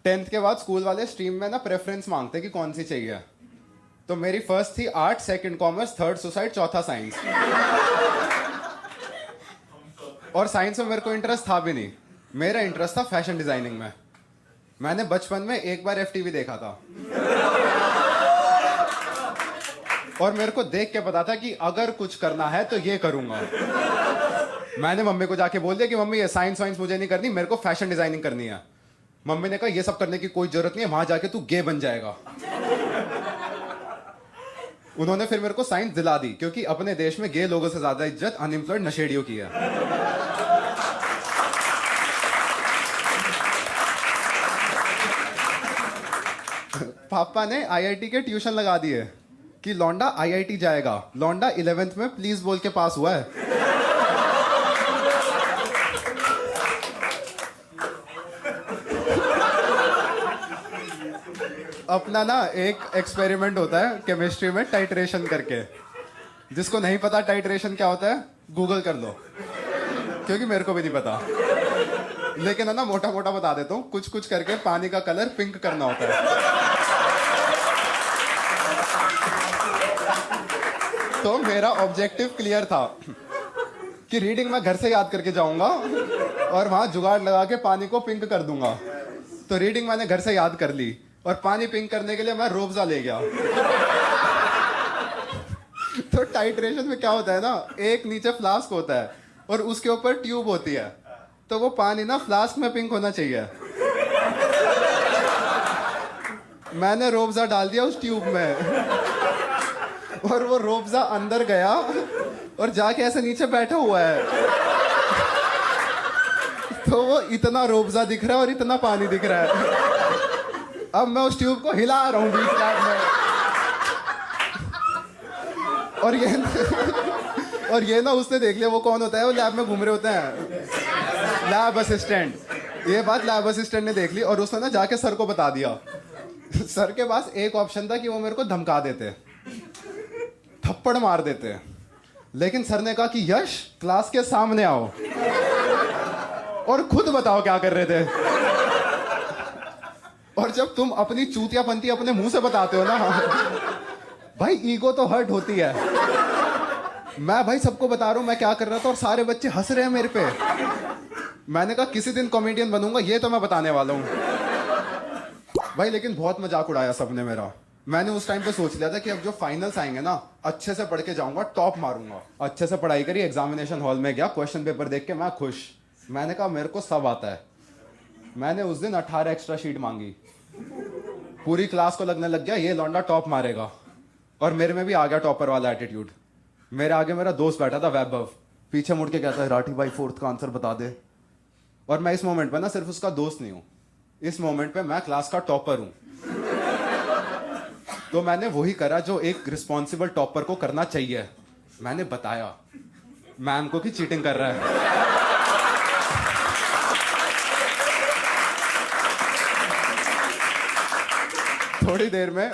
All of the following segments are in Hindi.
10th के बाद स्कूल वाले स्ट्रीम में ना प्रेफरेंस मांगते कि कौन सी चाहिए। तो मेरी फर्स्ट थी art, second commerce, third suicide, चौथा साइंस। और साइंस में मेरे को इंटरेस्ट था भी नहीं। मेरा इंटरेस्ट था फैशन डिजाइनिंग में। मैंने बचपन में एक बार एफटीवी देखा था और मेरे को देख के पता था कि अगर कुछ करना है तो ये करूंगा। मैंने मम्मी को जाके बोल दिया कि मम्मी ये साइंस वाइंस मुझे नहीं करनी, मेरे को फैशन डिजाइनिंग करनी है। मम्मी ने कहा ये सब करने की कोई जरूरत नहीं है, वहां जाके तू गे बन जाएगा। उन्होंने फिर मेरे को साइंस दिला दी, क्योंकि अपने देश में गे लोगों से ज्यादा इज्जत अनएम्प्लॉयड नशेड़ियों की है। पापा ने आईआईटी के ट्यूशन लगा दिए कि लौंडा आईआईटी जाएगा। लौंडा 11th में प्लीज बोल के पास हुआ है। अपना ना एक एक्सपेरिमेंट होता है केमिस्ट्री में टाइट्रेशन करके। जिसको नहीं पता टाइट्रेशन क्या होता है गूगल कर लो, क्योंकि मेरे को भी नहीं पता। लेकिन है ना मोटा मोटा बता देता हूँ। कुछ कुछ करके पानी का कलर पिंक करना होता है। तो मेरा ऑब्जेक्टिव क्लियर था कि रीडिंग मैं घर से याद करके जाऊंगा और वहां जुगाड़ लगा के पानी को पिंक कर दूंगा। तो रीडिंग मैंने घर से याद कर ली और पानी पिंक करने के लिए मैं रोबजा ले गया। तो टाइट्रेशन में क्या होता है ना, एक नीचे फ्लास्क होता है और उसके ऊपर ट्यूब होती है। तो वो पानी ना फ्लास्क में पिंक होना चाहिए। मैंने रोबजा डाल दिया उस ट्यूब में और वो रोबजा अंदर गया और जाके ऐसे नीचे बैठा हुआ है। तो वो इतना रोबजा दिख रहा है और इतना पानी दिख रहा है। अब मैं उस ट्यूब को हिला रहा हूँ बीच लैब में। और ये ना उसने देख लिया। वो कौन होता है, वो लैब में घूम रहे होते हैं, लैब असिस्टेंट। ये बात लैब असिस्टेंट ने देख ली और उसने ना जाके सर को बता दिया। सर के पास एक ऑप्शन था कि वो मेरे को धमका देते, थप्पड़ मार देते। लेकिन सर ने कहा कि यश क्लास के सामने आओ और खुद बताओ क्या कर रहे थे। और जब तुम अपनी चूतियापंती अपने मुंह से बताते हो ना भाई, ईगो तो हर्ट होती है। मैं भाई सबको बता रहा हूं मैं क्या कर रहा था और सारे बच्चे हंस रहे हैं मेरे पे। मैंने कहा किसी दिन कॉमेडियन बनूंगा, ये तो मैं बताने वाला हूं भाई। लेकिन बहुत मजाक उड़ाया सबने मेरा। मैंने उस टाइम पे सोच लिया था कि अब जो फाइनल्स आएंगे ना, अच्छे से पढ़ के जाऊंगा, टॉप मारूंगा। अच्छे से पढ़ाई करी, एग्जामिनेशन हॉल में गया, क्वेश्चन पेपर देख के मैं खुश। मैंने कहा मेरे को सब आता है। मैंने उस दिन 18 एक्स्ट्रा शीट मांगी। पूरी क्लास को लगने लग गया ये लौंडा टॉप मारेगा और मेरे में भी आ गया टॉपर वाला एटीट्यूड। मेरे आगे मेरा दोस्त बैठा था वैभव, पीछे मुड़ के कहता है राठी भाई 4th का आंसर बता दे। और मैं इस मोमेंट पे ना सिर्फ उसका दोस्त नहीं हूं, इस मोमेंट पे मैं क्लास का टॉपर हूं। तो मैंने वही करा जो एक रिस्पॉन्सिबल टॉपर को करना चाहिए। मैंने बताया मैम को कि चीटिंग कर रहा है। थोड़ी देर में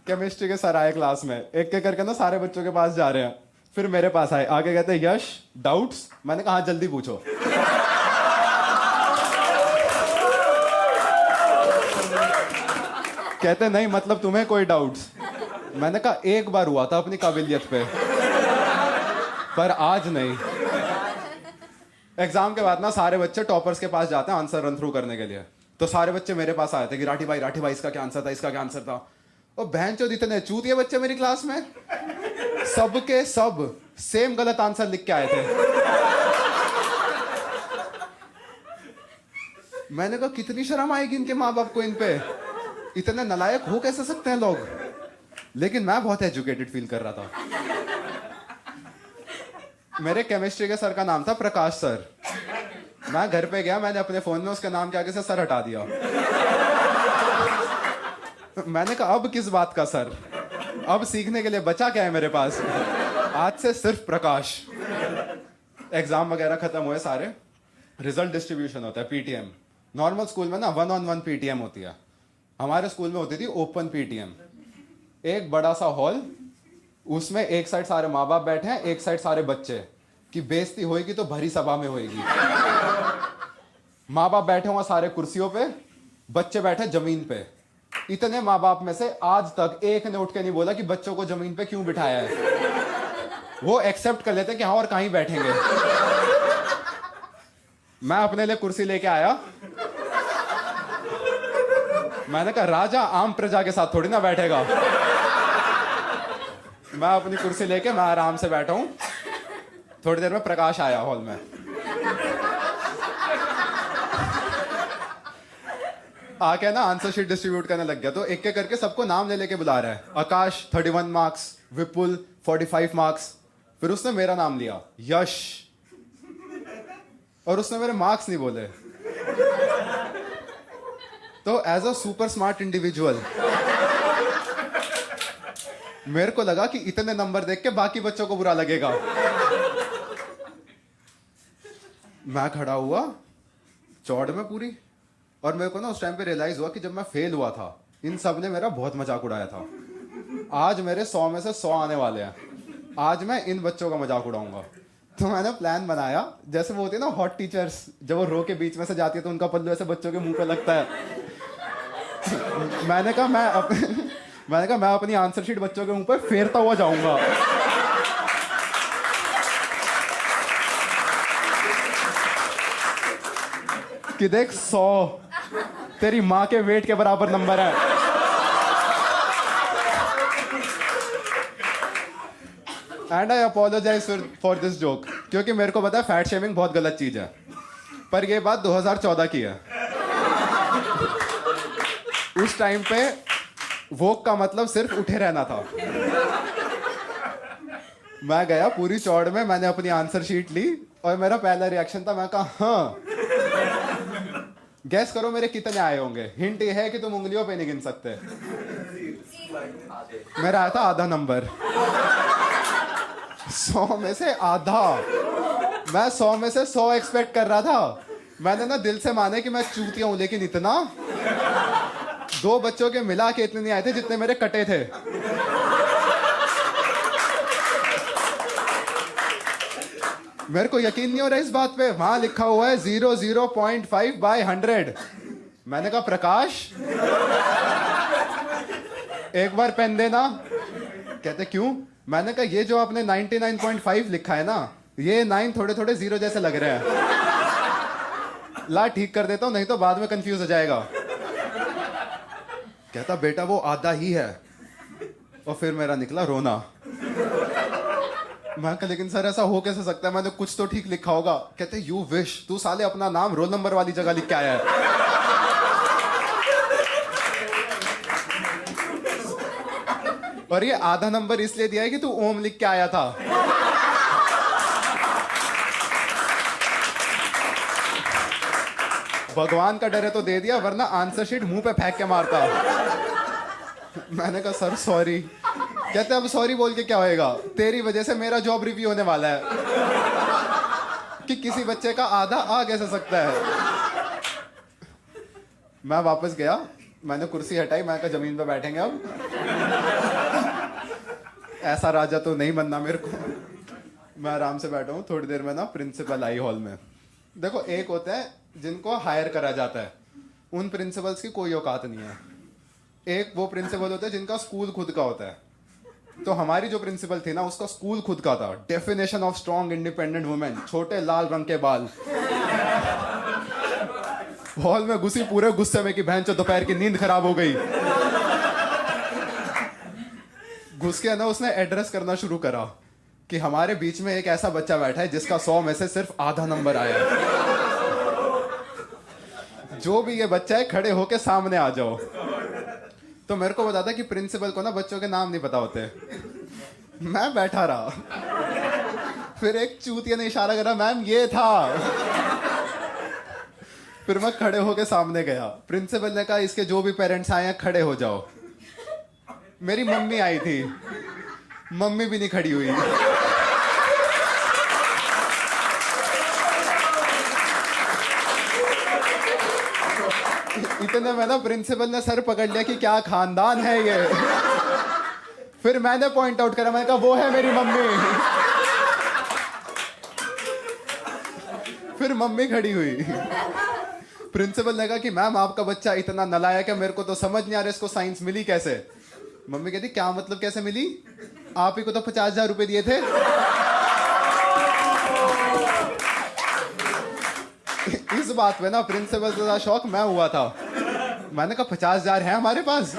केमिस्ट्री के सर आए क्लास में, एक एक करके ना सारे बच्चों के पास जा रहे हैं। फिर मेरे पास आए, आगे कहते हैं यश डाउट्स। मैंने कहा जल्दी पूछो। कहते नहीं मतलब तुम्हें कोई डाउट्स। मैंने कहा एक बार हुआ था अपनी काबिलियत पे, पर आज नहीं। एग्जाम के बाद ना सारे बच्चे टॉपर्स के पास जाते हैं आंसर रन थ्रू करने के लिए। तो सारे बच्चे मेरे पास आए थे कि राठी भाई इसका क्या आंसर था, इसका क्या आंसर था। और बहनचोद इतने चूतिए बच्चे मेरी क्लास में, सबके सब सेम गलत आंसर लिख के आए थे। मैंने कहा कितनी शर्म आएगी इनके माँ बाप को, इन पे इतने नालायक हो कैसे सकते हैं लोग। लेकिन मैं बहुत एजुकेटेड फील कर रहा था। मेरे केमिस्ट्री के सर का नाम था प्रकाश सर। मैं घर पे गया, मैंने अपने फोन में उसके नाम के आगे से सर हटा दिया। मैंने कहा अब किस बात का सर, अब सीखने के लिए बचा क्या है मेरे पास। आज से सिर्फ प्रकाश। एग्जाम वगैरह खत्म हुए सारे, रिजल्ट डिस्ट्रीब्यूशन होता है पीटीएम। नॉर्मल स्कूल में ना 1-on-1 पीटीएम होती है, हमारे स्कूल में होती थी ओपन पीटीएम। एक बड़ा सा हॉल, उसमें एक साइड सारे माँ बाप बैठे हैं, एक साइड सारे बच्चे। कि बेइज्जती होएगी तो भरी सभा में होएगी। माँ बाप बैठे हुए सारे कुर्सियों पे, बच्चे बैठे जमीन पे। इतने माँ बाप में से आज तक एक ने उठ के नहीं बोला कि बच्चों को जमीन पे क्यों बिठाया है। वो एक्सेप्ट कर लेते कि हाँ और कहीं बैठेंगे। मैं अपने लिए कुर्सी लेके आया। मैंने कहा राजा आम प्रजा के साथ थोड़ी ना बैठेगा। मैं अपनी कुर्सी लेके मैं आराम से बैठा हूं। थोड़ी देर में प्रकाश आया हॉल में। आके ना आंसर शीट डिस्ट्रीब्यूट करने लग गया। तो एक एक करके सबको नाम ले लेके बुला रहा है। आकाश 31 मार्क्स, विपुल 45 मार्क्स। फिर उसने मेरा नाम लिया, यश, और उसने मेरे मार्क्स नहीं बोले। तो as a super smart individual मेरे को लगा कि इतने नंबर देख के बाकी बच्चों को बुरा लगेगा। मैं खड़ा हुआ चौड़ में पूरी, और मेरे को ना उस टाइम पे रियलाइज हुआ कि जब मैं फेल हुआ था इन सब ने मेरा बहुत मजाक उड़ाया था। आज मेरे 100 में से 100 आने वाले हैं। आज मैं इन बच्चों का मजाक उड़ाऊंगा। तो मैंने प्लान बनाया, जैसे वो होती है ना हॉट टीचर्स, जब वो रो के बीच में से जाती है तो उनका पल्लू ऐसे बच्चों के मुंह पे लगता है। मैंने कहा मैं अपनी आंसर शीट बच्चों के मुंह पे फेरता हुआ जाऊंगा। कि देख 100 तेरी माँ के वेट के बराबर नंबर है। And I apologise for this joke, क्योंकि मेरे को पता है फैट शेमिंग बहुत गलत चीज है। पर ये बात 2014 की है। उस टाइम पे वोक का मतलब सिर्फ उठे रहना था। मैं गया पूरी चौड़ में, मैंने अपनी आंसर शीट ली और मेरा पहला रिएक्शन था, मैं कहा हाँ। गैस करो मेरे कितने आए होंगे। हिंट ये है कि तुम उंगलियों पे नहीं गिन सकते। मेरा आया था आधा नंबर। 100 में से आधा। मैं 100 में से 100 एक्सपेक्ट कर रहा था। मैंने ना दिल से माने कि मैं चूतिया हूं, लेकिन इतना 2 बच्चों के मिला के इतने नहीं आए थे जितने मेरे कटे थे। मेरे को यकीन नहीं हो रहा इस बात पे। वहां लिखा हुआ है 0.5/100। मैंने कहा प्रकाश एक बार पेन देना। कहते क्यों? मैंने कहा ये जो आपने 99.5 लिखा है ना, ये 9 थोड़े थोड़े 0 जैसे लग रहे हैं। ला ठीक कर देता हूं, नहीं तो बाद में कंफ्यूज हो जाएगा। कहता बेटा वो आधा ही है। और फिर मेरा निकला रोना। मैं कहा लेकिन सर ऐसा हो कैसे सकता है, मैंने कुछ तो ठीक लिखा होगा। कहते यू विश, तू साले अपना नाम रोल नंबर वाली जगह लिख के आया है। और ये आधा नंबर इसलिए दिया है कि तू ओम लिख के आया था। भगवान का डर है तो दे दिया, वरना आंसर शीट मुंह पे फेंक के मारता। मैंने कहा सर सॉरी। कहते अब सॉरी बोल के क्या होएगा, तेरी वजह से मेरा जॉब रिव्यू होने वाला है कि किसी बच्चे का आधा आ कैसे सकता है। मैं वापस गया, मैंने कुर्सी हटाई, मैं कहा जमीन पे बैठेंगे अब। ऐसा राजा तो नहीं बनना मेरे को। मैं आराम से बैठा हूँ। थोड़ी देर में ना प्रिंसिपल आई हॉल में। देखो एक होते हैं जिनको हायर करा जाता है, उन प्रिंसिपल्स की कोई औकात नहीं है। एक वो प्रिंसिपल होते हैं जिनका स्कूल खुद का होता है। तो हमारी जो प्रिंसिपल थी ना, उसका स्कूल खुद का था। Definition of strong independent women, छोटे लाल रंग के बाल। हॉल में घुसी पूरे गुस्से में कि बहन चो दोपहर की नींद खराब हो गई। घुस के ना उसने एड्रेस करना शुरू करा कि हमारे बीच में एक ऐसा बच्चा बैठा है जिसका 100 में से सिर्फ आधा नंबर आया है। जो भी ये बच्चा है खड़े होके सामने आ जाओ। तो मेरे को बताता कि प्रिंसिपल को ना बच्चों के नाम नहीं पता होते। मैं बैठा रहा। फिर एक चूतिया ने इशारा करा, मैम ये था। फिर मैं खड़े होके सामने गया। प्रिंसिपल ने कहा इसके जो भी पेरेंट्स आए हैं खड़े हो जाओ। मेरी मम्मी आई थी, मम्मी भी नहीं खड़ी हुई। इतने में ना प्रिंसिपल ने सर पकड़ लिया कि क्या खानदान है ये। फिर मैंने पॉइंट आउट करा, मैंने कहा वो है मेरी मम्मी। फिर मम्मी खड़ी हुई। प्रिंसिपल ने कहा कि मैम आपका बच्चा इतना नालायक है, मेरे को तो समझ नहीं आ रहा इसको साइंस मिली कैसे। मम्मी कहती क्या मतलब कैसे मिली, आप ही को तो 50,000 रुपए दिए थे। इस बात पे ना प्रिंसिपल से ज्यादा शौक मैं हुआ था। मैंने कहा 50,000 है हमारे पास।